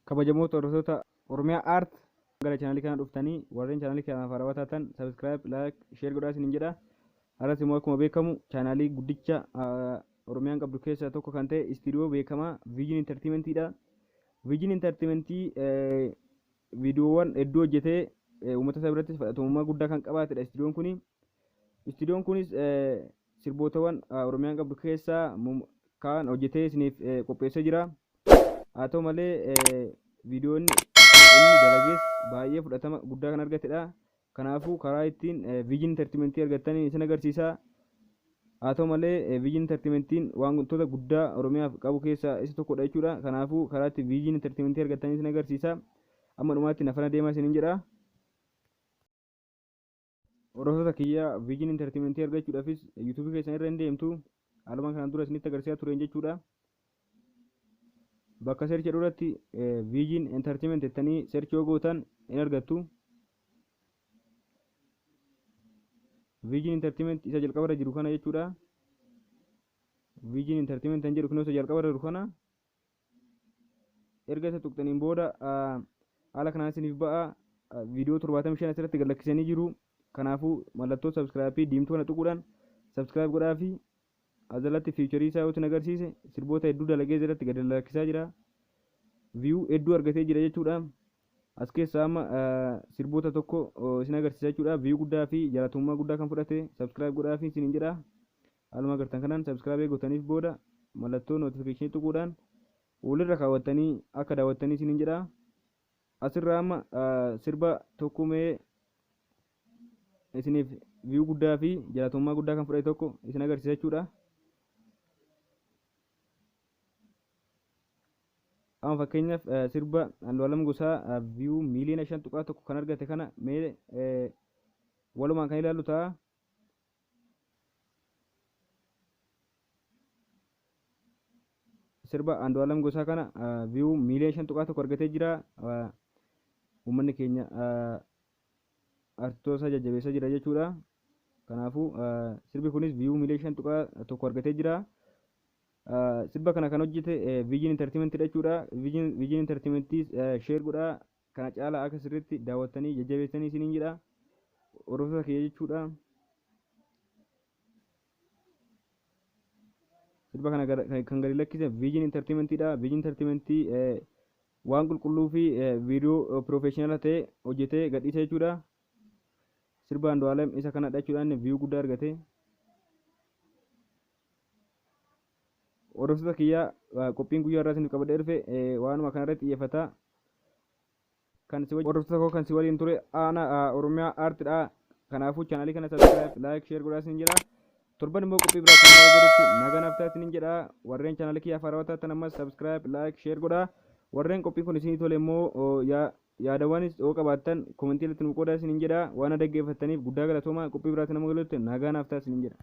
kabajamoota hordoftoota Oromiyaa Art gara chaanalii kana dhuftanii warreen chaanalii kanaaf haarawaa taatan subscribe, like, share godhaa isiniin jedha. Har'as immoo akkuma beekamu chaanalii guddicha Oromiyaan qabdu keessaa tokko kan ta'e istiidiyoo beekamaa Vision Entertainmentidha. Vision Entertainmentii viidiyoowwan hedduu hojjetee uummata isaa birattis fudhatamummaa guddaa kan qabaatedha istiidiyoon kuni. Istiidiyoon kunis sirbootawwan Oromiyaan qabdu keessaa kaan hojjetee isiniif qopheessee jira. Haa ta'u malee viidiyoon inni dalagees baay'ee fudhatama guddaa kan argatedha. Kanaafuu karaa ittiin Vision Entertainmentii argattanii isin agarsiisa. Haa ta'u malee Vision Entertainmentiin wantoota guddaa Oromiyaaf qabu keessaa isa tokkodha jechuudha. Kanaafuu karaa ittiin Vision Entertainmentii argattanii isin agarsiisa. Amma dhumaatti na faana deemaa isiniin jedha. Hordoftoota kiyya Vision Entertainmentii argachuudhaafis YouTube keessan irra hin deemtu. Haalumaan kanaan dura isinitti agarsiisaa tureen jechuudha. Bakka search irratti Vision Entertainment jettanii search yoo gootan in argattu. Vision Entertainment isa jalqaba irra jiru kana jechuudha. Vision Entertainment kan jedhu kun isa jalqaba irra jiru kana. Erga isa tuqxaniin booda haala kanaan isiniif ba'a. Viidiyoo 75 asirratti gad lakkisanii jiru. Kanaafuu mallattoo subscribe diimtuu kana tuquudhaan subscribe godhaa fi azalatti fiicharii isaa yoo isin agarsiise sirboota hedduu dalagee jalatti gad lakkisaa jira. View hedduu argatee jira jechuudha. As keessaa amma sirboota tokko isin agarsiisa jechuudha. View guddaa fi jaalatamummaa guddaa kan fudhate subscribe godhaa fi isiniin jedha. Haaluma agartan kanaan subscribe gootaniif booda mallattoo notification tuquudhaan walirra kaawwattanii akka daawwattanii isiniin jedha. Asirraa amma sirba tokko mee isiniif view guddaa fi jaalatamummaa guddaa kan fudhate tokko isin agarsiisa jechuudha. Amma fakkeenyaaf sirba Andu'aalam Gosaa view miliyoona 5.1 kan argate kana mee walumaan kan ilaallu ta'a. Sirba Andu'aalam Gosaa kana view miliyoona 5.1 argatee jira. Uummanni keenya artistootaa jajjabeessaa jira jechuudha. Kanaafuu sirbi kunis view miliyoona 5.1 argatee jira. Sirba kana kan hojjete Vision Entertainment jechuudha. Vision Entertainmentii share godhaa kana caalaa akka sirriitti daawwattanii jajjabeessanii isiniin jedha. Hordoftoota kiyya jechuudha. Sirba kana kan gadi lakkise Vision Entertainmentidha. Vision Entertainmentii waan qulqulluu fi viidiyoo professional ta'e hojjetee gadhiisa jechuudha. Sirba Andu'aalam isa kanadha jechuudhaan view guddaa argate. Hordoftoota kiyya qophiin guyyaa irraa isiniif qabadhee dhufe waanuma kanarratti xiyyeeffata. Hordoftoota koo kan si waliin ture ana Oromiyaa Artidha. Kanaafuu chaanalii kana subscribe, like, share godhaa isiniin jedha. Torban immoo qophii biraa kan godhutti nagaan haftaa isiniin jedha. Warreen chaanalii kiyyaaf haarawaa taatan ammas subscribe, like, share godhaa. Warreen qophiin kun isinii tole immoo yaadawwanis yoo qabaattan komentii irratti nuuf qoodaa isiniin jedha. Waan dhaggeeffattaniif guddaa galatooma. Qophii biraatti nama galutti nagaan haftaa isiniin jedha.